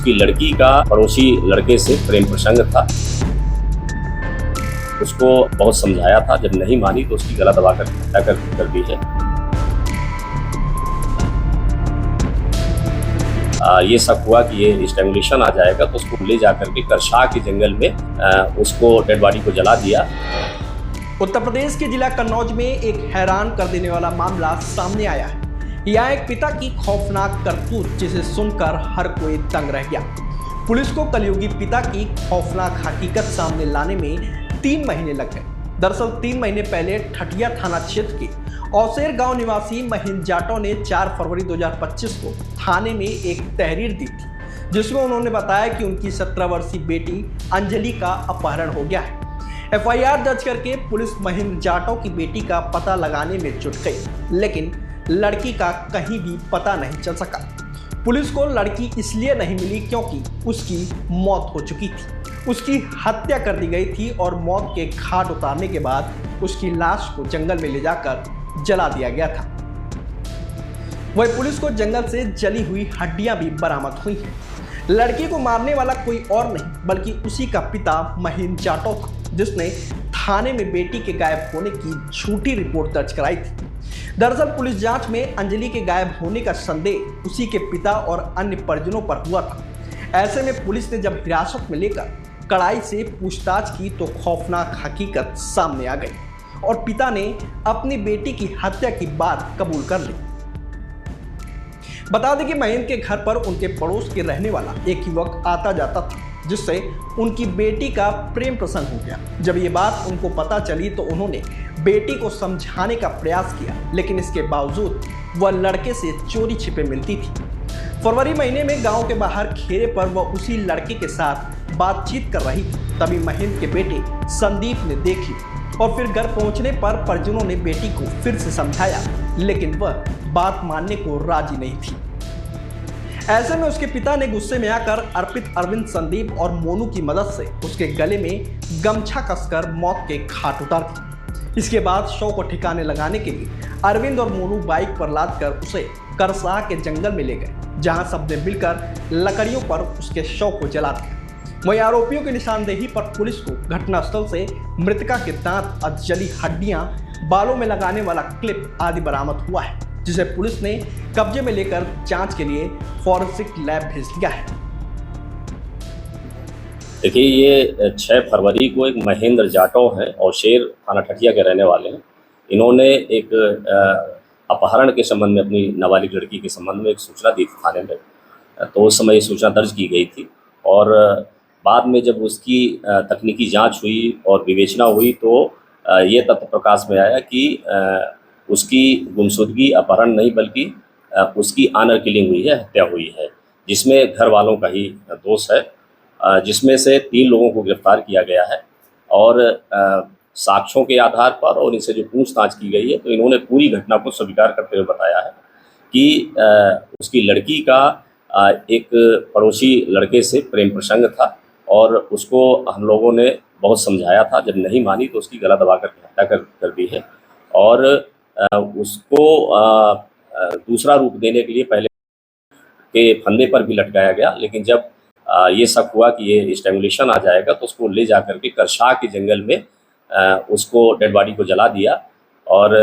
उसकी लड़की का पड़ोसी लड़के से प्रेम प्रसंग था। उसको बहुत समझाया था, जब नहीं मानी तो उसकी गला दबाकर हत्या कर दी है। ये शक हुआ कि ये स्ट्रैंगुलेशन आ जाएगा, तो उसको ले जाकर के करशाह के जंगल में उसको डेड बॉडी को जला दिया। उत्तर प्रदेश के जिला कन्नौज में एक हैरान कर देने वाला मामला सामने आया है। यहाँ एक पिता की खौफनाक करतूत, जिसे सुनकर हर कोई दंग रह गया। पुलिस को कलयुगी पिता की खौफनाक हकीकत सामने लाने में 3 महीने लग गए। दरअसल 3 महीने पहले ठठिया थाना क्षेत्र के औसेर गांव निवासी महेंद्र जाटव ने 4 फरवरी 2025 को थाने में एक तहरीर दी थी, जिसमें उन्होंने बताया कि उनकी 17 वर्षीय बेटी अंजलि का अपहरण हो गया है। FIR दर्ज करके पुलिस महेंद्र जाटव की बेटी का पता लगाने में जुट गई, लेकिन लड़की का कहीं भी पता नहीं चल सका। पुलिस को लड़की इसलिए नहीं मिली क्योंकि उसकी मौत हो चुकी थी। उसकी हत्या कर दी गई थी और मौत के घाट उतारने के बाद उसकी लाश को जंगल में ले जाकर जला दिया गया था। वही पुलिस को जंगल से जली हुई हड्डियां भी बरामद हुई हैं। लड़की को मारने वाला कोई और नहीं बल्कि उसी का पिता महेंद्र जाटव था, जिसने थाने में बेटी के गायब होने की झूठी रिपोर्ट दर्ज कराई थी। दरअसल पुलिस जांच में अंजलि के गायब होने का संदेह उसी के पिता और अन्य परिजनों पर हुआ था। ऐसे में पुलिस ने जब हिरासत में लेकर कड़ाई से पूछताछ की तो खौफनाक हकीकत सामने आ गई और पिता ने अपनी बेटी की हत्या की बात कबूल कर ली। बता दें कि महेंद्र के घर पर उनके पड़ोस के रहने वाला एक युवक आता जाता था, जिससे उनकी बेटी का प्रेम प्रसंग हो गया। जब ये बात उनको पता चली तो उन्होंने बेटी को समझाने का प्रयास किया, लेकिन इसके बावजूद वह लड़के से चोरी छिपे मिलती थी। फरवरी महीने में गांव के बाहर खेरे पर वह उसी लड़के के साथ बातचीत कर रही थी। तभी महेंद्र के बेटे संदीप ने देख ली और फिर घर पहुंचने पर परिजनों ने बेटी को फिर से समझाया, लेकिन वह बात मानने को राजी नहीं थी। ऐसे में उसके पिता ने गुस्से में आकर अर्पित, अरविंद, संदीप और मोनू की मदद से उसके गले में गमछा कसकर मौत के घाट उतार दिया। इसके बाद शव को ठिकाने लगाने के लिए अरविंद और मोनू बाइक पर लादकर उसे करशाह के जंगल में ले गए, जहां सबने मिलकर लकड़ियों पर उसके शव को जला दिया। वहीं आरोपियों की निशानदेही पर पुलिस को घटनास्थल से मृतका के दांत और जली हड्डियां, बालों में लगाने वाला क्लिप आदि बरामद हुआ है, जिसे पुलिस ने कब्जे में लेकर जांच के लिए फॉरेंसिक लैब भेज दिया है। देखिए, ये 6 फरवरी को एक महेंद्र जाटव हैं और शेर थाना ठठिया के रहने वाले हैं। इन्होंने एक अपहरण के संबंध में, अपनी नाबालिग लड़की के संबंध में एक सूचना दी थी थाने में। तो उस समय ये सूचना दर्ज की गई थी और बाद में जब उसकी तकनीकी जांच हुई और विवेचना हुई तो ये तथ्य प्रकाश में आया कि उसकी गुमशुदगी अपहरण नहीं बल्कि उसकी ऑनर किलिंग हुई है, हत्या हुई है, जिसमें घर वालों का ही दोष है, जिसमें से 3 लोगों को गिरफ्तार किया गया है। और साक्ष्यों के आधार पर और इनसे जो पूछताछ की गई है तो इन्होंने पूरी घटना को स्वीकार करते हुए बताया है कि उसकी लड़की का एक पड़ोसी लड़के से प्रेम प्रसंग था और उसको हम लोगों ने बहुत समझाया था, जब नहीं मानी तो उसकी गला दबाकर हत्या कर दी है। और उसको दूसरा रूप देने के लिए पहले के फंदे पर भी लटकाया गया, लेकिन जब ये शक हुआ कि ये स्ट्रैंगुलेशन आ जाएगा तो उसको ले जाकर के करशाह के जंगल में उसको डेड बॉडी को जला दिया और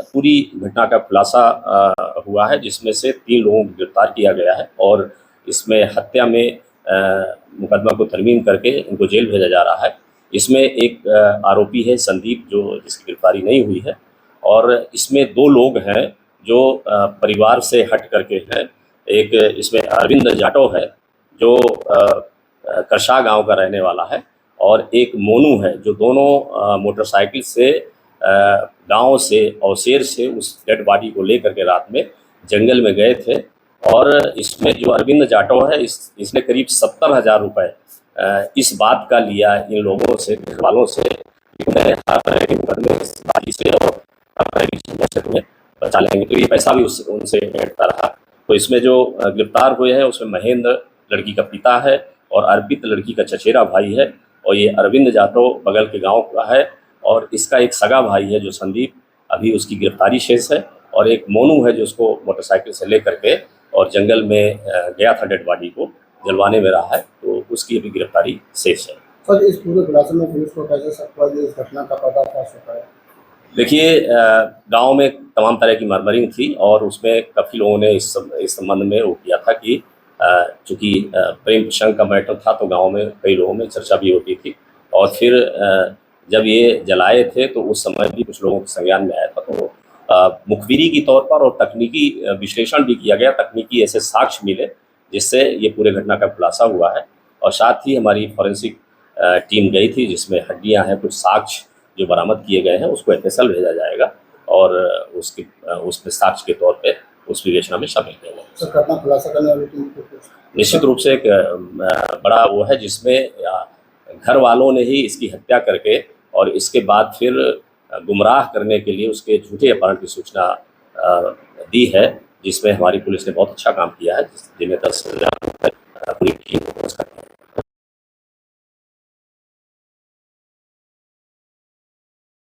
पूरी घटना का खुलासा हुआ है, जिसमें से 3 लोगों को गिरफ्तार किया गया है और इसमें हत्या में मुकदमा को तरमीम करके इनको जेल भेजा जा रहा है। इसमें एक आरोपी है संदीप, जो जिसकी गिरफ्तारी नहीं हुई है, और इसमें 2 लोग हैं जो परिवार से हट करके हैं। एक इसमें अरविंद जाटव है जो करशाह गांव का रहने वाला है, और एक मोनू है जो दोनों मोटरसाइकिल से गांव से औसेर से उस डेड बॉडी को लेकर के रात में जंगल में गए थे। और इसमें जो अरविंद जाटव है इसने करीब 70,000 रुपये इस बात का लिया इन लोगों से, घर वालों से, मुकदमेबाजी से और तुम्हें बचा लेंगे, तो ये पैसा भी उनसे भेंटता रहा। तो इसमें जो गिरफ्तार हुए हैं उसमें महेंद्र लड़की का पिता है और अर्पित लड़की का चचेरा भाई है, और ये अरविंद जाटव बगल के गांव का है, और इसका एक सगा भाई है जो संदीप, अभी उसकी गिरफ्तारी शेष है, और एक मोनू है जो उसको मोटरसाइकिल से लेकर के और जंगल में गया था डेड बॉडी को जलवाने में रहा है, तो उसकी अभी गिरफ्तारी शेष है। सर, इस पूरे खुलासे में पुलिस को कैसे शक हुआ कि इस घटना का पर्दाफाश हो पाया? देखिए, गांव में तमाम तरह की मरमरिंग थी और उसमें काफ़ी लोगों ने इस संबंध में वो किया था कि चूँकि प्रेम प्रसंग का मैटर था, तो गांव में कई लोगों में चर्चा भी होती थी। और फिर जब ये जलाए थे तो उस समय भी कुछ लोगों के संज्ञान में आया था, तो मुखबिरी के तौर पर और तकनीकी विश्लेषण भी किया गया, तकनीकी ऐसे साक्ष्य मिले जिससे ये पूरे घटना का खुलासा हुआ है। और साथ ही हमारी फॉरेंसिक टीम गई थी, जिसमें हड्डियां हैं, कुछ साक्ष्य जो बरामद किए गए हैं उसको एफएसएल भेजा जाएगा और उसके साक्ष्य के तौर पे उस विवेचना में शामिल किया जाएगा। सर, घटना खुलासा करने वाली टीम को निश्चित रूप से एक बड़ा वो है जिसमें घर वालों ने ही इसकी हत्या करके और इसके बाद फिर गुमराह करने के लिए उसके झूठे अपहरण की सूचना दी है, जिसमें हमारी पुलिस ने बहुत अच्छा काम किया है, जिन्हें 10 पूरी टीम को